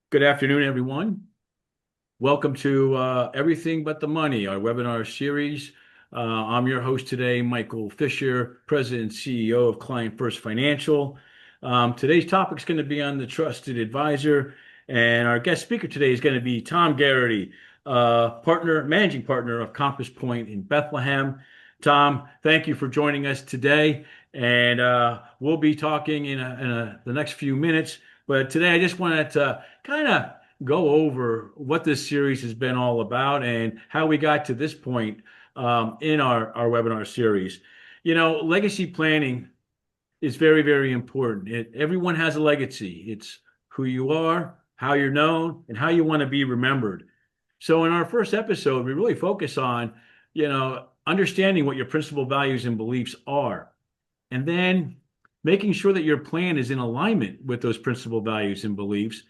Good afternoon, everyone. Welcome to Everything But the Money, our webinar series. I'm your host today, Michael Fischer, President and CEO of Client First Financial. Today's topic is going to be on the trusted advisor, and our guest speaker today is going to be Tom Garrity, managing partner of Compass Point in Bethlehem. Tom, thank you for joining us today, and we'll be talking in the next few minutes. But today, I just wanted to kind of go over what this series has been all about and how we got to this point in our webinar series. Legacy planning is very, very important. Everyone has a legacy. It's who you are, how you're known, and how you want to be remembered. So in our first episode, we really focus on, understanding what your principal values and beliefs are, and then making sure that your plan is in alignment with those principal values and beliefs.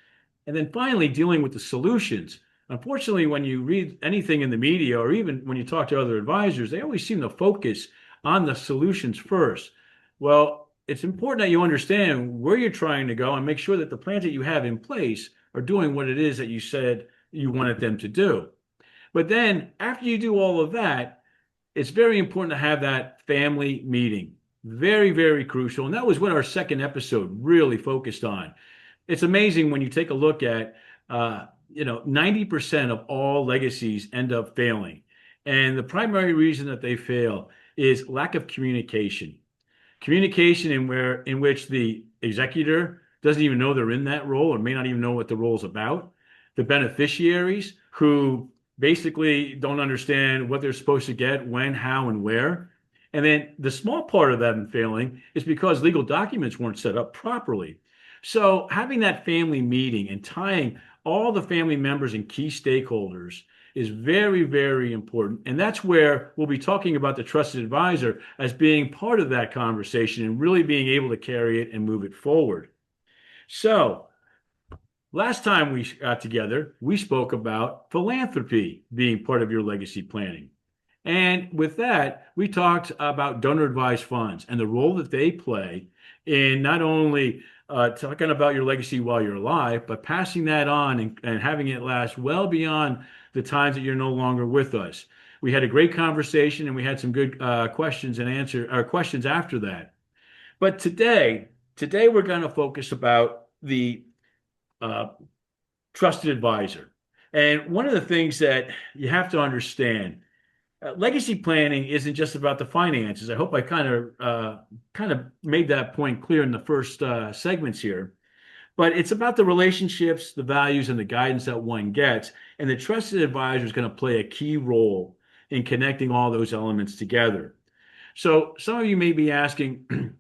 And then finally, dealing with the solutions. Unfortunately, when you read anything in the media or even when you talk to other advisors, they always seem to focus on the solutions first. Well, it's important that you understand where you're trying to go and make sure that the plans that you have in place are doing what it is that you said you wanted them to do. But then after you do all of that, it's very important to have that family meeting. Very, very crucial. And that was what our second episode really focused on. It's amazing when you take a look at, 90% of all legacies end up failing. And the primary reason that they fail is lack of communication. Communication in which the executor doesn't even know they're in that role or may not even know what the role is about. The beneficiaries who basically don't understand what they're supposed to get, when, how, and where. And then the small part of them failing is because legal documents weren't set up properly. So having that family meeting and tying all the family members and key stakeholders is very, very important. And that's where we'll be talking about the trusted advisor as being part of that conversation and really being able to carry it and move it forward. So last time we got together, we spoke about philanthropy being part of your legacy planning. And with that, we talked about donor advised funds and the role that they play in not only talking about your legacy while you're alive, but passing that on and having it last well beyond the times that you're no longer with us. We had a great conversation and we had some good questions after that. But today we're going to focus about the uh, trusted advisor. And one of the things that you have to understand, legacy planning isn't just about the finances. I hope I kind of made that point clear in the first segments here. But it's about the relationships, the values, and the guidance that one gets. And the trusted advisor is going to play a key role in connecting all those elements together. So some of you may be asking,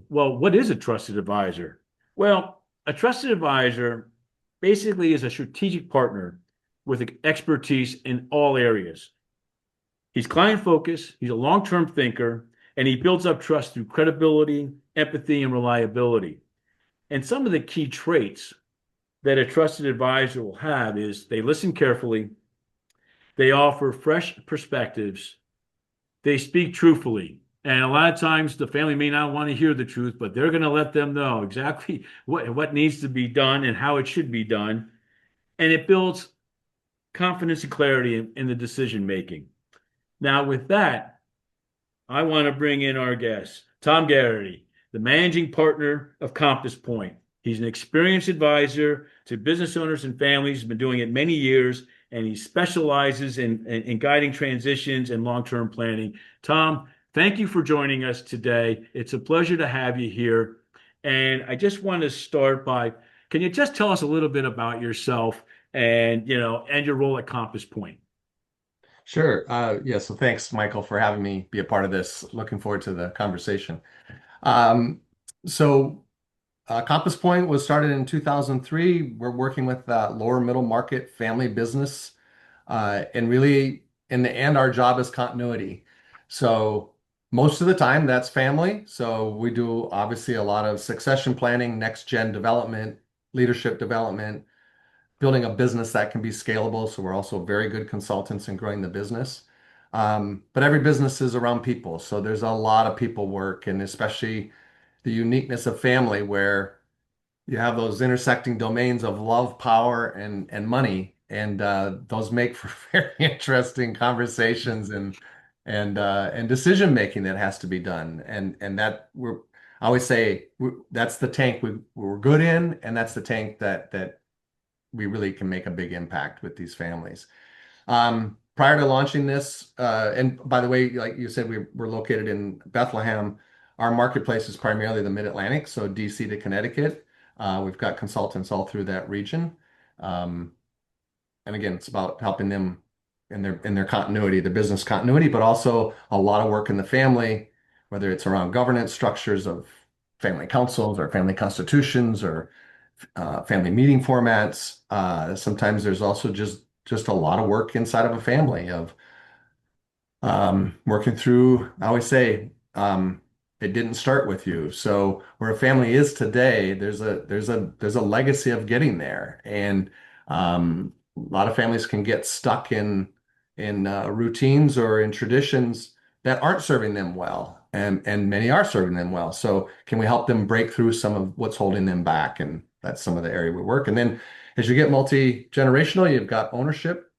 well, what is a trusted advisor? Well, a trusted advisor basically is a strategic partner with expertise in all areas. He's client focused, he's a long term thinker, and he builds up trust through credibility, empathy, and reliability. And some of the key traits that a trusted advisor will have is they listen carefully, they offer fresh perspectives, they speak truthfully. And a lot of times the family may not want to hear the truth, but they're going to let them know exactly what needs to be done and how it should be done. And it builds confidence and clarity in the decision making. Now, with that, I want to bring in our guest, Tom Garrity, the managing partner of Compass Point. He's an experienced advisor to business owners and families. He's been doing it many years, and he specializes in guiding transitions and long-term planning. Tom, thank you for joining us today. It's a pleasure to have you here. And I just want to start by, can you just tell us a little bit about yourself and your role at Compass Point? Sure. Yeah, so thanks, Michael, for having me be a part of this. Looking forward to the conversation. Um, so, Compass Point was started in 2003. We're working with lower middle market family business. And really, in the end, our job is continuity. So, most of the time, that's family. So, we do obviously a lot of succession planning, next gen development, leadership development, building a business that can be scalable. So we're also very good consultants in growing the business. But every business is around people. So there's a lot of people work, and especially the uniqueness of family where you have those intersecting domains of love, power, and money, and those make for very interesting conversations and decision making that has to be done. And that I always say that's the tank we're good in, and that's the tank that we really can make a big impact with these families. Prior to launching this, and by the way, like you said, we're located in Bethlehem. Our marketplace is primarily the Mid-Atlantic, so DC to Connecticut. We've got consultants all through that region. Um, and again, it's about helping them in their continuity, the business continuity, but also a lot of work in the family, whether it's around governance structures of family councils or family constitutions or family meeting formats. Sometimes there's also just a lot of work inside of a family of working through. I always say it didn't start with you. So where a family is today, there's a legacy of getting there, and a lot of families can get stuck in routines or in traditions that aren't serving them well, and many are serving them well. So can we help them break through some of what's holding them back? And that's some of the area we work. And then as you get multi-generational, you've got ownership.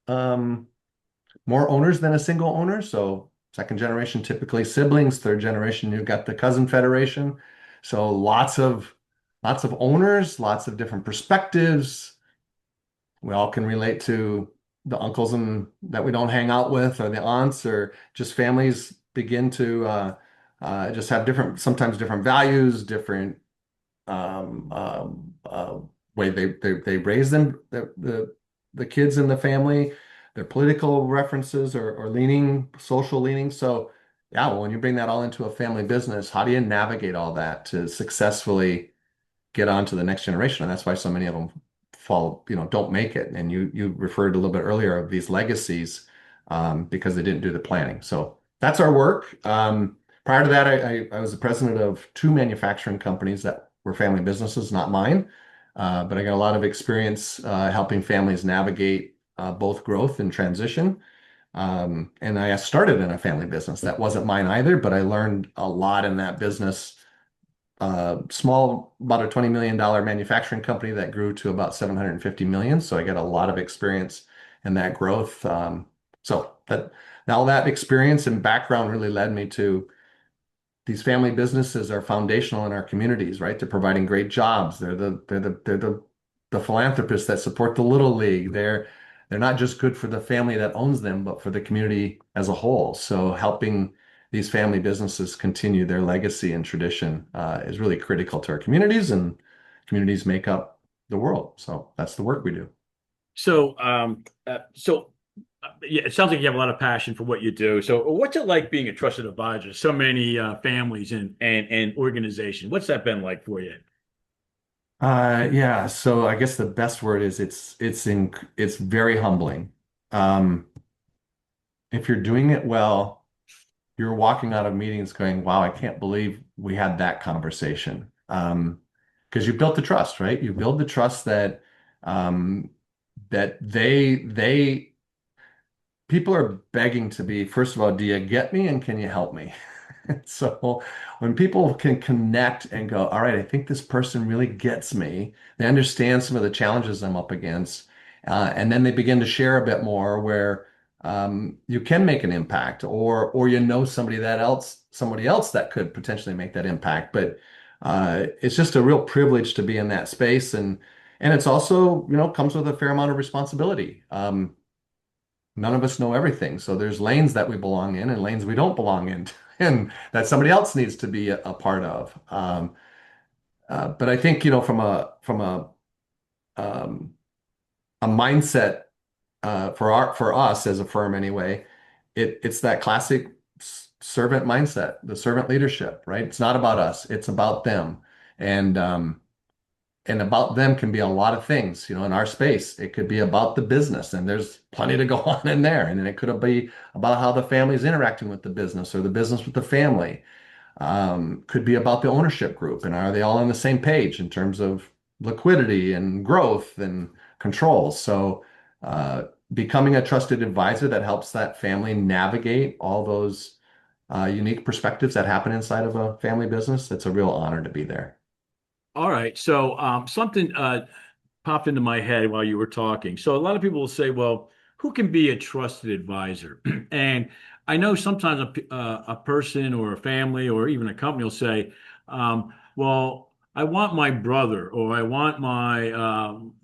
More owners than a single owner. So second generation, typically siblings. Third generation, you've got the cousin federation. So lots of owners, lots of different perspectives. We all can relate to the uncles and that we don't hang out with, or the aunts, or just families begin to just have sometimes different values, different way they raise them, the kids in the family, their political references or social leaning. So yeah, well, when you bring that all into a family business, how do you navigate all that to successfully get on to the next generation? And that's why so many of them don't make it. And you referred a little bit earlier of these legacies because they didn't do the planning. So that's our work. Prior to that, I was the president of two manufacturing companies that were family businesses, not mine. But I got a lot of experience helping families navigate both growth and transition. And I started in a family business that wasn't mine either, but I learned a lot in that business. Small, about a $20 million manufacturing company that grew to about 750 million. So I got a lot of experience in that growth. So that now that experience and background really led me to these family businesses are foundational in our communities, right? They're providing great jobs. They're the philanthropists that support the Little League. They're not just good for the family that owns them, but for the community as a whole. So helping these family businesses continue their legacy and tradition is really critical to our communities, and communities make up the world. So that's the work we do. So, yeah, it sounds like you have a lot of passion for what you do. So, what's it like being a trusted advisor to so many families and organizations? What's that been like for you? Yeah, so I guess the best word is it's very humbling. Um, if you're doing it well, you're walking out of meetings going, "Wow, I can't believe we had that conversation." Because you built the trust, right? You build the trust um, that they people are begging to be, first of all, do you get me and can you help me? So when people can connect and go, all right, I think this person really gets me, they understand some of the challenges I'm up against, and then they begin to share a bit more where you can make an impact, or somebody else that could potentially make that impact. But it's just a real privilege to be in that space, and it's also, comes with a fair amount of responsibility. None of us know everything. So there's lanes that we belong in and lanes we don't belong in, and that somebody else needs to be a part of. But I think, um, a mindset for us as a firm anyway, it's that classic servant mindset, the servant leadership, right? It's not about us, it's about them. And about them can be a lot of things, in our space. It could be about the business, and there's plenty to go on in there. And then it could be about how the family is interacting with the business or the business with the family. Could be about the ownership group, and are they all on the same page in terms of liquidity and growth and controls? So, becoming a trusted advisor that helps that family navigate all those unique perspectives that happen inside of a family business, it's a real honor to be there. All right. So something popped into my head while you were talking. So a lot of people will say, well, who can be a trusted advisor? And I know sometimes a person or a family or even a company will say, well, I want my brother or I want my,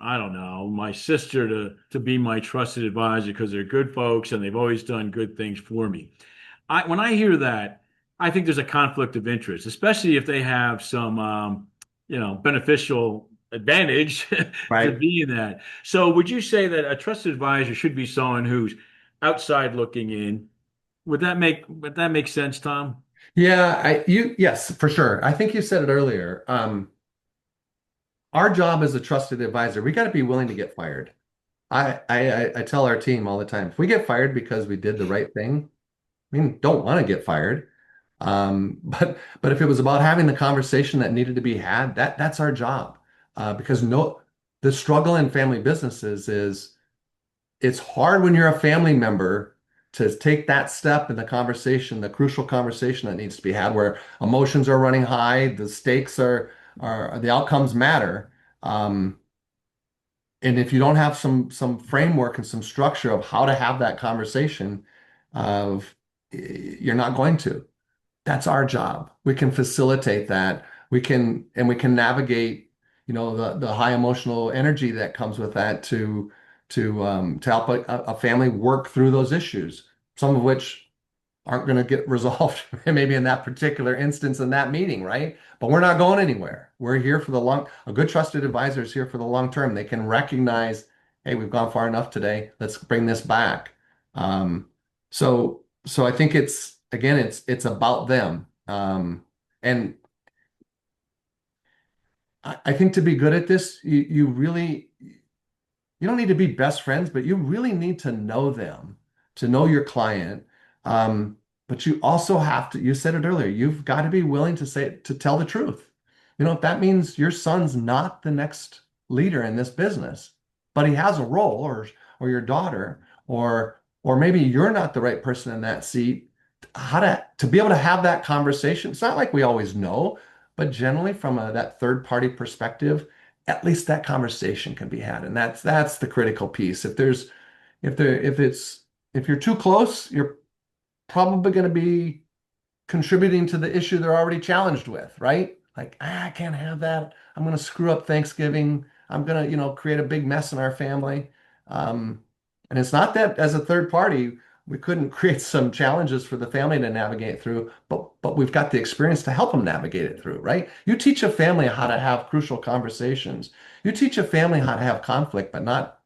I don't know, my sister to be my trusted advisor because they're good folks and they've always done good things for me. When I hear that, I think there's a conflict of interest, especially if they have some, beneficial advantage to Right. being that. So, would you say that a trusted advisor should be someone who's outside looking in? Would that make sense, Tom? Yeah, yes, for sure. I think you said it earlier. Our job as a trusted advisor, we got to be willing to get fired. I tell our team all the time, if we get fired because we did the right thing, I mean, don't want to get fired. But if it was about having the conversation that needed to be had, that's our job. Because no, the struggle in family businesses is it's hard when you're a family member to take that step in the conversation, the crucial conversation that needs to be had, where emotions are running high, the stakes are the outcomes matter. Um, and if you don't have some framework and some structure of how to have that conversation, of you're not going to. That's our job. We can facilitate that. We can navigate, the high emotional energy that comes with that to help a family work through those issues, some of which aren't going to get resolved maybe in that particular instance in that meeting, right? But we're not going anywhere. We're here for the long, a good trusted advisor is here for the long term. They can recognize, hey, we've gone far enough today. Let's bring this back. So I think it's about them. And I think to be good at this, you don't need to be best friends, but you really need to know them, to know your client. But you also have to, you said it earlier, you've got to be willing to tell the truth. If that means your son's not the next leader in this business, but he has a role, or your daughter, or maybe you're not the right person in that seat, how to be able to have that conversation. It's not like we always know, but generally from that third party perspective, at least that conversation can be had. And that's the critical piece. If you're too close, you're probably going to be contributing to the issue they're already challenged with, right? Like, I can't have that. I'm going to screw up Thanksgiving. I'm going to, create a big mess in our family. Um, and it's not that as a third party, we couldn't create some challenges for the family to navigate through, but we've got the experience to help them navigate it through, right? You teach a family how to have crucial conversations. You teach a family how to have conflict, but not,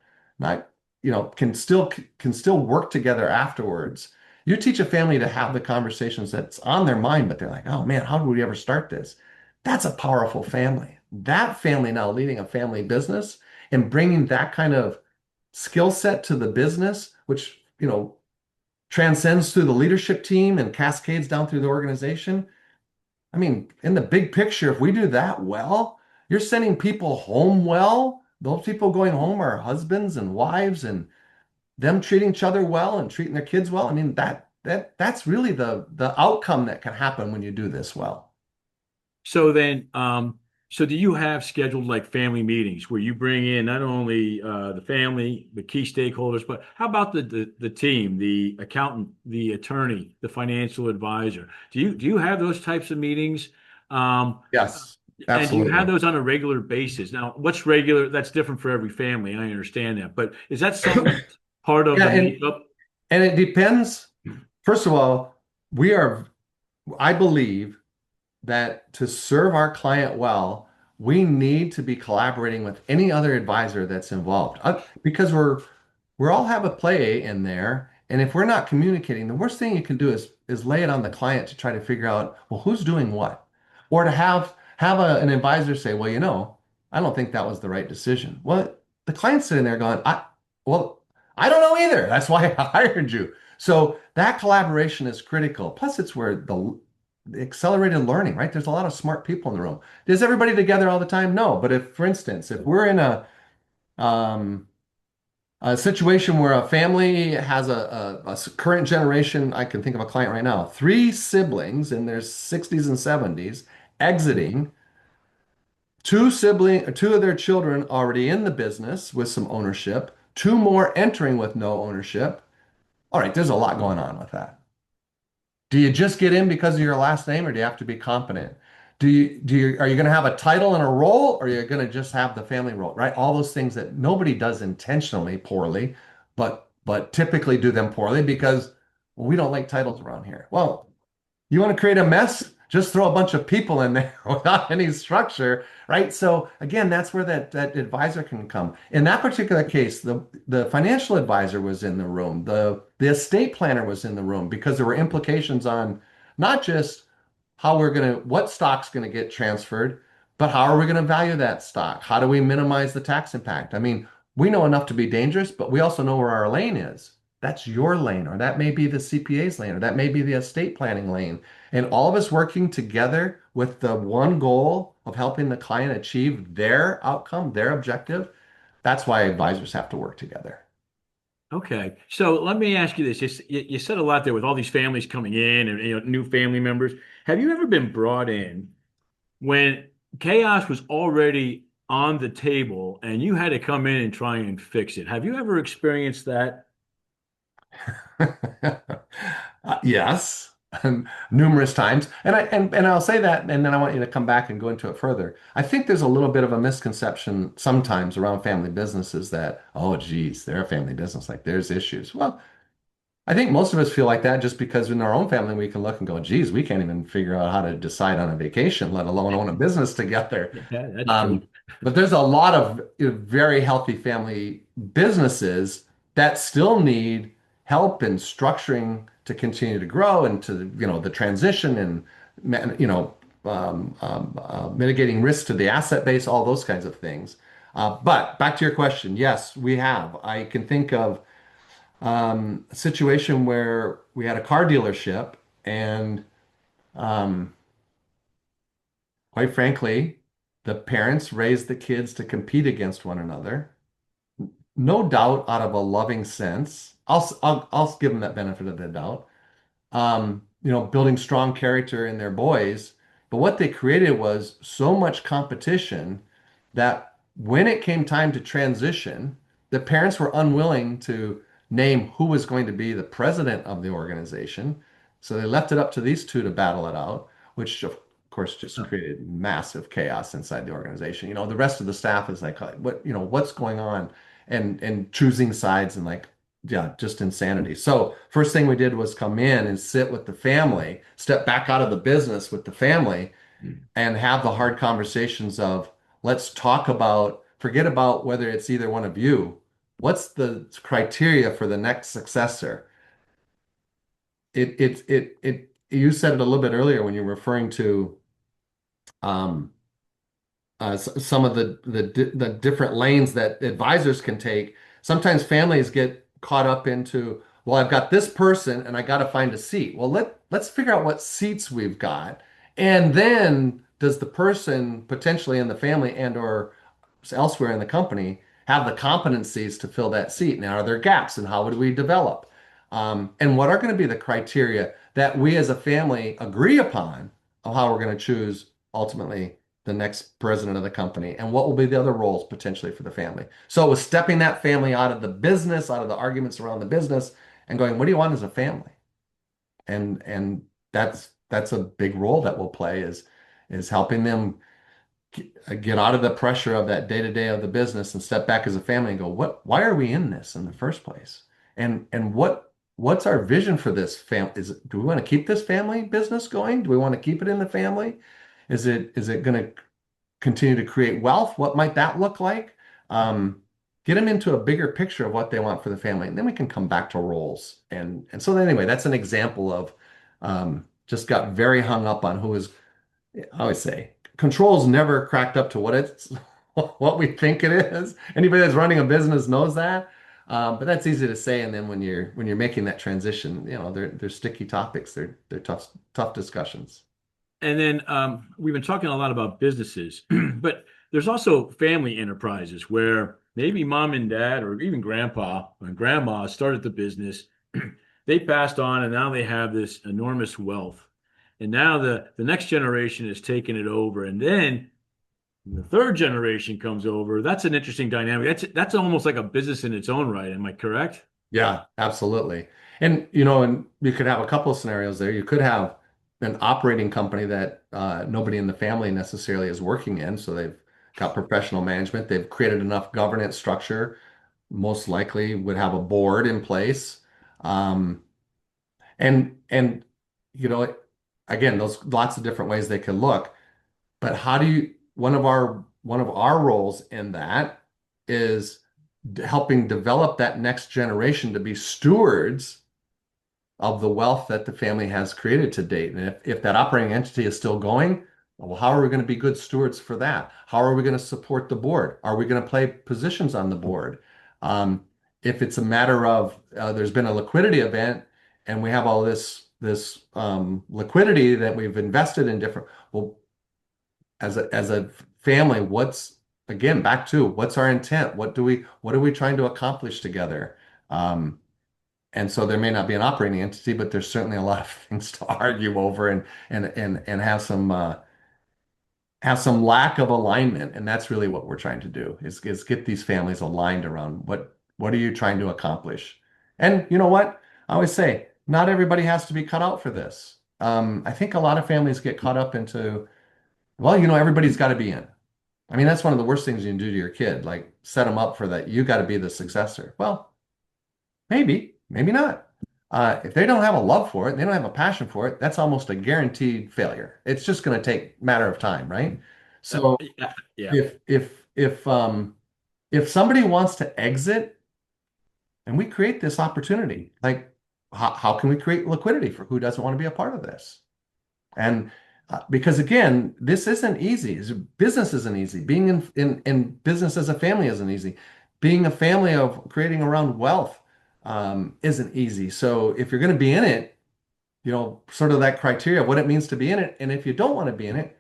can still work together afterwards. You teach a family to have the conversations that's on their mind, but they're like, oh man, how did we ever start this? That's a powerful family. That family now leading a family business and bringing that kind of skill set to the business, which, transcends through the leadership team and cascades down through the organization. I mean, in the big picture, if we do that well, you're sending people home well. Those people going home are husbands and wives and them treating each other well and treating their kids well. I mean, that's really the outcome that can happen when you do this well. So then, so do you have scheduled like family meetings where you bring in not only the family, the key stakeholders, but how about the team, the accountant, the attorney, the financial advisor? Do you have those types of meetings? Um, Yes, and do you have absolutely. those on a regular basis? Now, what's regular? That's different for every family. I understand that, but is that something that's part of Yeah, the and makeup? and it depends. First of all, we are, I believe that to serve our client well, we need to be collaborating with any other advisor that's involved. Because we're all have a play in there, and if we're not communicating, the worst thing you can do is lay it on the client to try to figure out, well, who's doing what, or to have an advisor say, well, I don't think that was the right decision. Well, the client's sitting there going, well, I don't know either. That's why I hired you. So that collaboration is critical. Plus, it's where the accelerated learning, right? There's a lot of smart people in the room. Is everybody together all the time? No. But if, for instance, if we're in um, a situation where a family has a current generation, I can think of a client right now, three siblings in their 60s and 70s exiting, two of their children already in the business with some ownership, two more entering with no ownership. All right, there's a lot going on with that. Do you just get in because of your last name, or do you have to be competent? Are you going to have a title and a role, or are you going to just have the family role, right? All those things that nobody does intentionally poorly, but typically do them poorly because, well, we don't like titles around here. Well, you want to create a mess? Just throw a bunch of people in there without any structure, right? So again, that's where that advisor can come. In that particular case, the financial advisor was in the room, the estate planner was in the room because there were implications on not just what stock's gonna get transferred, but how are we gonna value that stock? How do we minimize the tax impact? I mean, we know enough to be dangerous, but we also know where our lane is. That's your lane, or that may be the CPA's lane, or that may be the estate planning lane. And all of us working together with the one goal of helping the client achieve their outcome, their objective, that's why advisors have to work together. Okay, so let me ask you this. You said a lot there with all these families coming in and new family members. Have you ever been brought in when chaos was already on the table and you had to come in and try and fix it? Have you ever experienced that? Yes, numerous times. And I'll say that, and then I want you to come back and go into it further. I think there's a little bit of a misconception sometimes around family businesses that, oh, geez, they're a family business, like there's issues. Well, I think most of us feel like that just because in our own family we can look and go, geez, we can't even figure out how to decide on a vacation, let alone own a business together. Yeah, that's true. Um, but there's a lot of very healthy family businesses that still need help in structuring to continue to grow and to, the transition and, mitigating risk to the asset base, all those kinds of things. But back to your question, yes, we have. I can think of a situation where we had a car dealership and quite frankly, the parents raised the kids to compete against one another. No doubt out of a loving sense. I'll give them that benefit of the doubt. Building strong character in their boys. But what they created was so much competition that when it came time to transition, the parents were unwilling to name who was going to be the president of the organization. So they left it up to these two to battle it out, which of course just Huh. created massive chaos inside the organization. The rest of the staff is like, what's going on? And choosing sides and like, yeah, just insanity. So first thing we did was come in and sit with the family, step back out of the business with the family and have the hard conversations of let's talk about, forget about whether it's either one of you. What's the criteria for the next successor? You said it a little bit earlier when you're referring to um, some of the different lanes that advisors can take. Sometimes families get caught up into, well, I've got this person and I got to find a seat. Well, let's figure out what seats we've got. And then does the person potentially in the family and or elsewhere in the company have the competencies to fill that seat? Now, are there gaps and how would we develop? And what are going to be the criteria that we as a family agree upon of how we're going to choose ultimately the next president of the company, and what will be the other roles potentially for the family. So it was stepping that family out of the business, out of the arguments around the business, and going, what do you want as a family? And that's a big role that we'll play is helping them get out of the pressure of that day-to-day of the business and step back as a family and go, why are we in this in the first place? And what's our vision for this family? Do we want to keep this family business going? Do we want to keep it in the family? Is it going to continue to create wealth? What might that look like? Get them into a bigger picture of what they want for the family, and then we can come back to roles. And so anyway, that's an example of just got very hung up on who is, I always say, control's never cracked up to what it's what we think it is. Anybody that's running a business knows that. But that's easy to say, and then when you're making that transition, they're sticky topics. They're tough discussions. And then we've been talking a lot about businesses, but there's also family enterprises where maybe mom and dad, or even grandpa and grandma started the business. They passed on, and now they have this enormous wealth. And now the next generation is taking it over. And then The third generation comes over. That's an interesting dynamic. That's almost like a business in its own right. Am I correct? Yeah, absolutely. And and you could have a couple of scenarios there. You could have an operating company that nobody in the family necessarily is working in, so they've got professional management. They've created enough governance structure, most likely would have a board in place. Um, and you know, again, those lots of different ways they could look. But how do you, one of our roles in that is helping develop that next generation to be stewards of the wealth that the family has created to date. And if that operating entity is still going, well, how are we going to be good stewards for that? How are we going to support the board? Are we going to play positions on the board? If it's a matter of there's been a liquidity event and we have all this liquidity that we've invested in different, well, as a family, what's again back to what's our intent? What are we trying to accomplish together? Um, and so there may not be an operating entity, but there's certainly a lot of things to argue over and have some lack of alignment. And that's really what we're trying to do is get these families aligned around what are you trying to accomplish? And you know what? I always say, not everybody has to be cut out for this. I think a lot of families get caught up into, well, everybody's got to be in. I mean, that's one of the worst things you can do to your kid, like set them up for that. You got to be the successor. Well, maybe, maybe not. If they don't have a love for it, they don't have a passion for it, that's almost a guaranteed failure. It's just going to take matter of time, right? So Yeah. Yeah. if somebody wants to exit and we create this opportunity, like how can we create liquidity for who doesn't want to be a part of this? And because again, this isn't easy. Business isn't easy. Being in business as a family isn't easy. Being a family of creating around wealth isn't easy. So if you're going to be in it, sort of that criteria, what it means to be in it, and if you don't want to be in it,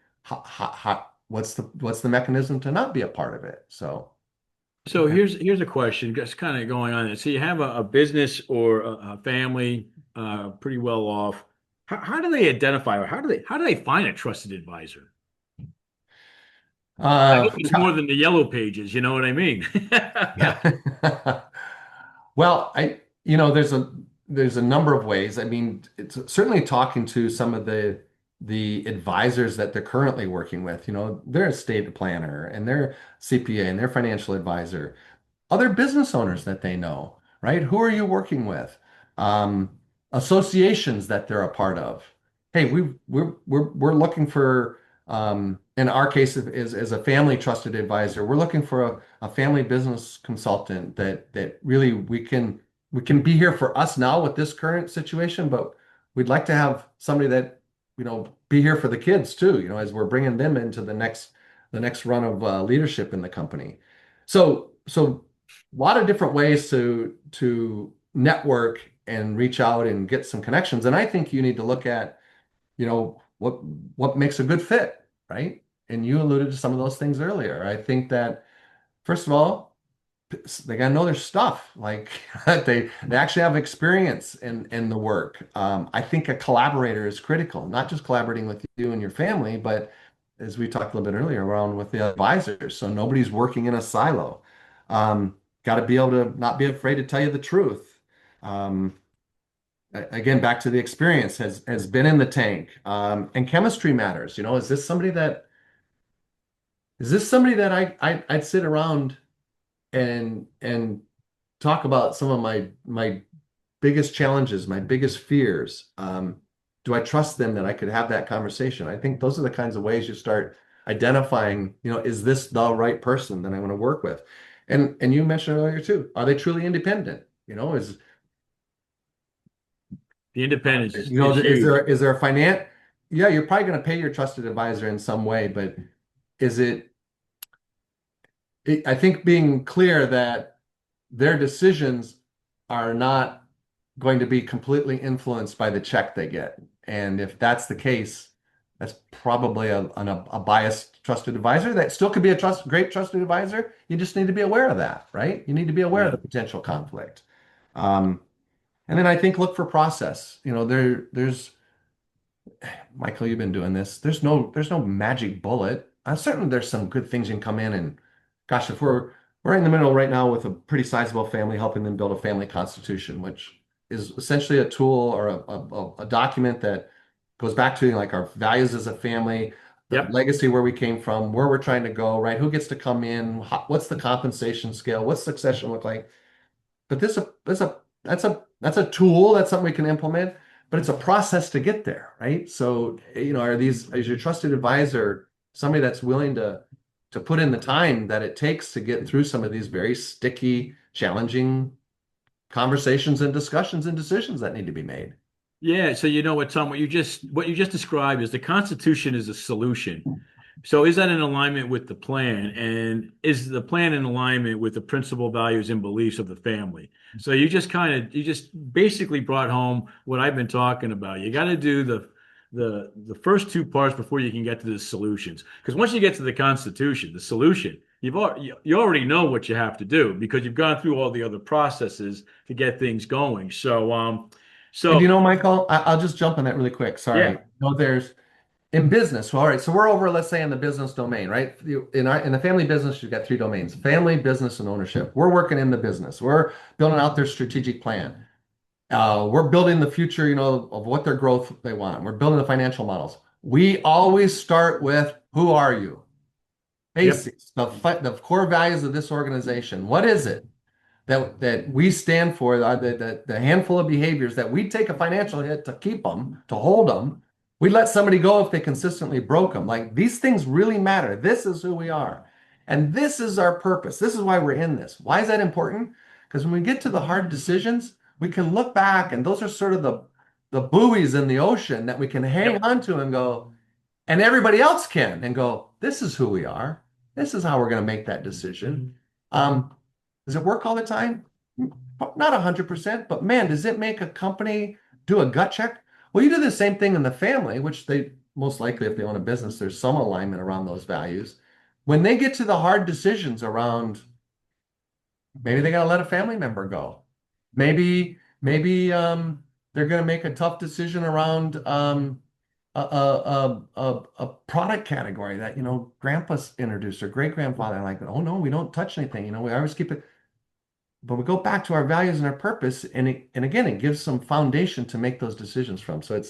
what's the mechanism to not be a part of it? So So here's a question, just kind of going on it. So you have a business or a family, pretty well off. How do they identify, or how do they find a trusted advisor? I uh, hope it's more than the yellow pages. You know what I mean? yeah. Well, there's a number of ways. I mean, it's certainly talking to some of the advisors that they're currently working with. Their estate planner and their CPA and their financial advisor, other business owners that they know, right? Who are you working with? Um, Associations that they're a part of. Hey, we're looking for, in our case, is a family trusted advisor. We're looking for a family business consultant that really we can be here for us now with this current situation, but we'd like to have somebody that be here for the kids too. As we're bringing them into the next run of leadership in the company. So a lot of different ways to network and reach out and get some connections. And I think you need to look at, what makes a good fit, right? And you alluded to some of those things earlier. I think that first of all, they gotta know their stuff. Like they actually have experience in the work. I think a collaborator is critical, not just collaborating with you and your family, but as we talked a little bit earlier, around with the advisors. So nobody's working in a silo. Got to be able to not be afraid to tell you the truth. Um, again, back to the experience has been in the tank. And chemistry matters. Is this somebody that I'd sit around and talk about some of my biggest challenges, my biggest fears. Do I trust them that I could have that conversation? I think those are the kinds of ways you start identifying, is this the right person that I want to work with? And you mentioned earlier too, are they truly independent? The independence is Is huge. there a finance? Yeah, you're probably going to pay your trusted advisor in some way, but is I think being clear that their decisions are not going to be completely influenced by the check they get. And if that's the case, that's probably a biased trusted advisor that still could be a great trusted advisor. You just need to be aware of that, right? You need to be aware of Yeah. the potential conflict. Um, and then I think look for process. There's Michael, you've been doing this. There's no magic bullet. certainly there's some good things you can come in and, gosh, if we're in the middle right now with a pretty sizable family, helping them build a family constitution, which is essentially a tool or a document that goes back to like our values as a family, the Yep. legacy where we came from, where we're trying to go, right? Who gets to come in? What's the compensation scale? What's succession look like? But that's a tool, that's something we can implement, but it's a process to get there, right? So, is your trusted advisor somebody that's willing to put in the time that it takes to get through some of these very sticky, challenging conversations and discussions and decisions that need to be made? Yeah, so you know what, Tom, what you just described is the Constitution is a solution. So is that in alignment with the plan? And is the plan in alignment with the principal values and beliefs of the family? So you just basically brought home what I've been talking about. You got to do the first two parts before you can get to the solutions. Because once you get to the Constitution, the solution, you already know what you have to do because you've gone through all the other processes to get things going. And So Michael, I'll just jump on that really quick. Sorry. yeah, There's in business. All right, so we're over, let's say, in the business domain, right? In the family business, you've got three domains: family, business, and ownership. We're working in the business. We're building out their strategic plan. We're building the future, of what their growth they want. We're building the financial models. We always start with who are you? yep, Basics, the core values of this organization. What is it that we stand for? The handful of behaviors that we take a financial hit to keep them, to hold them. We let somebody go if they consistently broke them. Like these things really matter. This is who we are. And this is our purpose. This is why we're in this. Why is that important? Because when we get to the hard decisions, we can look back and those are sort of the buoys in the ocean that we can hang yep. on to and go, and everybody else can and go, this is who we are. This is how we're going to make that decision. Um, does it work all the time? Not 100%, but man, does it make a company do a gut check? Well, you do the same thing in the family, which they most likely, if they own a business, there's some alignment around those values. When they get to the hard decisions around maybe they got to let a family member go. Maybe they're going to make a tough decision around a product category that grandpa's introduced or great grandfather like. Oh no, we don't touch anything. We always keep it. But we go back to our values and our purpose, and again, it gives some foundation to make those decisions from. So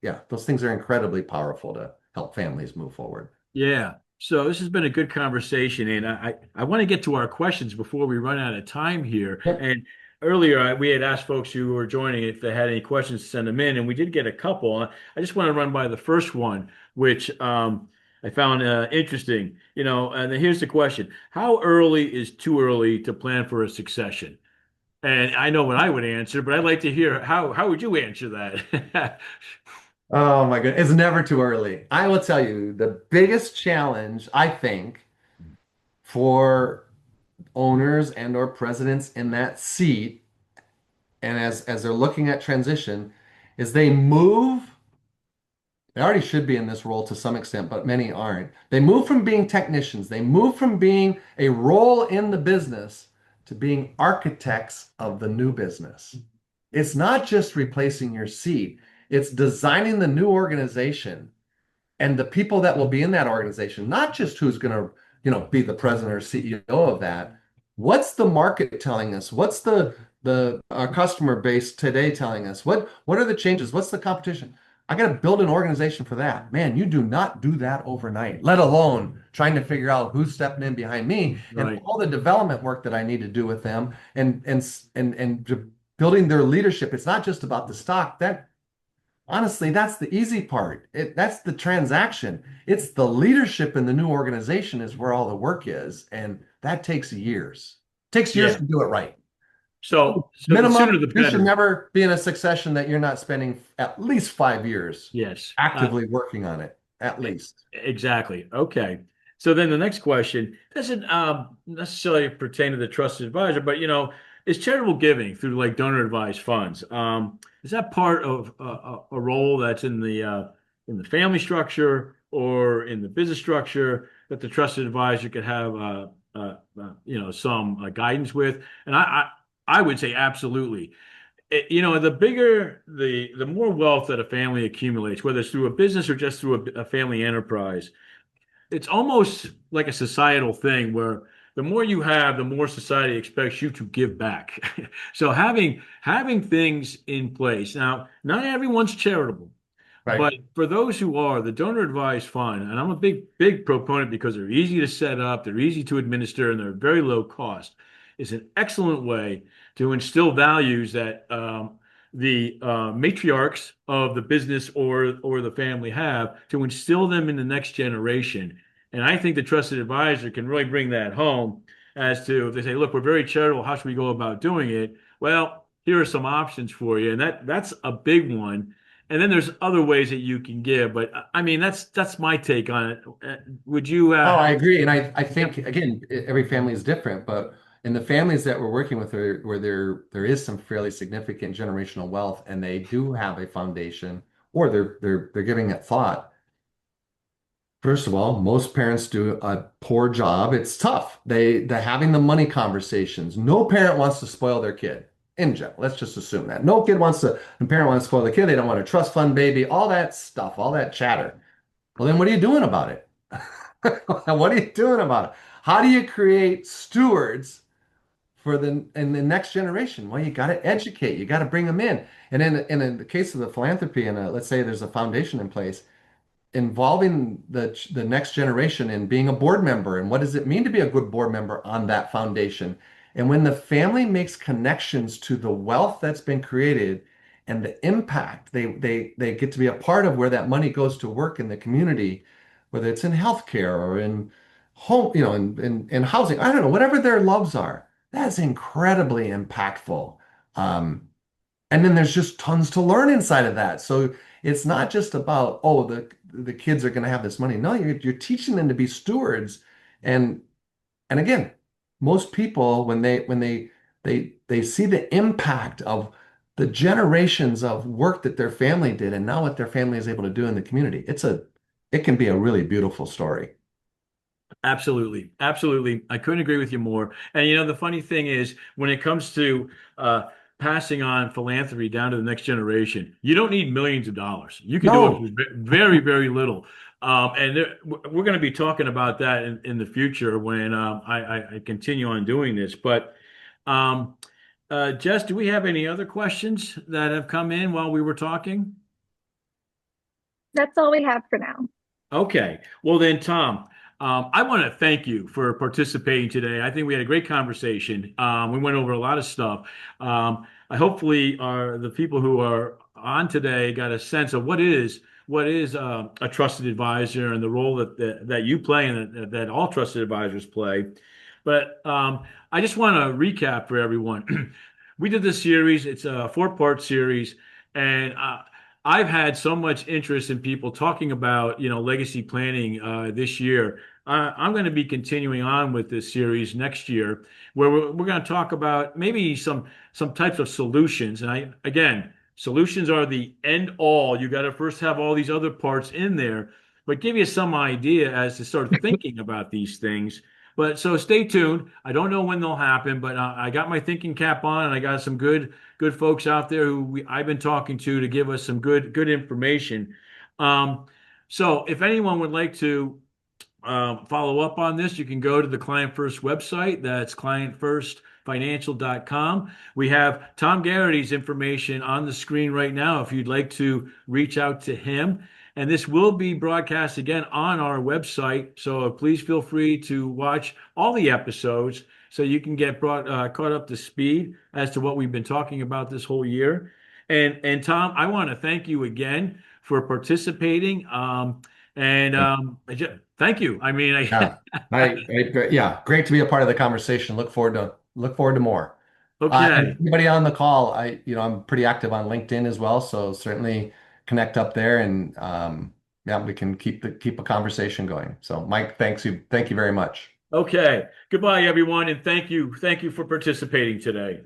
yeah, those things are incredibly powerful to help families move forward. Yeah. So this has been a good conversation, and I want to get to our questions before we run out of time here. Yep. And earlier, we had asked folks who were joining if they had any questions to send them in, and we did get a couple. I just want to run by the first one, which I found interesting. And here's the question: how early is too early to plan for a succession? And I know what I would answer, but I'd like to hear how would you answer that? Oh my goodness, it's never too early. I will tell you the biggest challenge I think for owners and or presidents in that seat, and as they're looking at transition, is they already should be in this role to some extent, but many aren't. They move from being technicians, they move from being a role in the business to being architects of the new business. It's not just replacing your seat, it's designing the new organization and the people that will be in that organization, not just who's going to, be the president or CEO of that. What's the market telling us? What's the our customer base today telling us? What are the changes? What's the competition? I got to build an organization for that. Man, you do not do that overnight, let alone trying to figure out who's stepping in behind me and Right. all the development work that I need to do with them and building their leadership. It's not just about the stock. That honestly, that's the easy part. That's the transaction. It's the leadership in the new organization is where all the work is, and that takes years. Takes years Yeah. to do it right. So the Minimum, sooner the you should better. never be in a succession that you're not spending at least 5 years Yes. actively working on it, at least. Exactly. Okay. So then the next question doesn't necessarily pertain to the trusted advisor, but is charitable giving through like donor advised funds, is that part of a role that's in the family structure or in the business structure that the trusted advisor could have some guidance with? And I would say absolutely. The bigger the more wealth that a family accumulates, whether it's through a business or just through a family enterprise, it's almost like a societal thing where the more you have, the more society expects you to give back. So having things in place. Now, not everyone's charitable, Right. but for those who are, the donor advised fund, and I'm a big proponent because they're easy to set up, they're easy to administer, and they're very low cost, is an excellent way to instill values that the matriarchs of the business or the family have to instill them in the next generation. And I think the trusted advisor can really bring that home as to if they say, look, we're very charitable, how should we go about doing it? Well, here are some options for you. And that's a big one. And then there's other ways that you can give, but I mean that's my take on it. Would you Oh, I have? agree. And I Yep. think, again, every family is different, but in the families that we're working with where there is some fairly significant generational wealth and they do have a foundation or they're giving it thought. First of all, most parents do a poor job. It's tough. They're having the money conversations. No parent wants to spoil their kid in general. Let's just assume that. No kid wants to, the parent wants to spoil the kid. They don't want a trust fund baby, all that stuff, all that chatter. Well, then what are you doing about it? What are you doing about it? How do you create stewards for the next generation? Well, you got to educate. You got to bring them in. And in the case of the philanthropy, and let's say there's a foundation in place, involving the next generation in being a board member and what does it mean to be a good board member on that foundation. And when the family makes connections to the wealth that's been created and the impact they get to be a part of where that money goes to work in the community, whether it's in healthcare or in home, in housing, I don't know, whatever their loves are, that's incredibly impactful. Um, and then there's just tons to learn inside of that. So it's not just about, oh, the kids are going to have this money. No, you're teaching them to be stewards. And and again, most people when they see the impact of the generations of work that their family did and now what their family is able to do in the community, it can be a really beautiful story. Absolutely. Absolutely. I couldn't agree with you more. And the funny thing is, when it comes to passing on philanthropy down to the next generation, you don't need millions of dollars. You can do it No. with very, very little. We're going to be talking about that in the future when I continue on doing this. But um, Jess, do we have any other questions that have come in while we were talking? That's all we have for now. Okay. Well, then, Tom, I want to thank you for participating today. I think we had a great conversation. We went over a lot of stuff. I hopefully the people who are on today got a sense of what is a trusted advisor and the role that you play and that all trusted advisors play. But I just want to recap for everyone. We did this series. It's a four-part series, and I've had so much interest in people talking about, legacy planning this year. I'm going to be continuing on with this series next year, where we're going to talk about maybe some types of solutions. And again, solutions are the end all. You got to first have all these other parts in there, but give you some idea as to start thinking about these things. But so stay tuned. I don't know when they'll happen, but I got my thinking cap on, and I got some good folks out there who I've been talking to give us some good information. Um, so if anyone would like to follow up on this, you can go to the Client First website. That's clientfirstfinancial.com. We have Tom Garrity's information on the screen right now if you'd like to reach out to him. And this will be broadcast again on our website. So please feel free to watch all the episodes so you can get caught up to speed as to what we've been talking about this whole year. And Tom, I want to thank you again for participating. Thank you. I mean, Yeah. Yeah, great to be a part of the conversation. Look forward to more. And okay. anybody on the call, I'm pretty active on LinkedIn as well, so certainly connect up there and yeah, we can keep a conversation going. So Mike, thank you very much. Okay. Goodbye, everyone, and thank you. Thank you for participating today.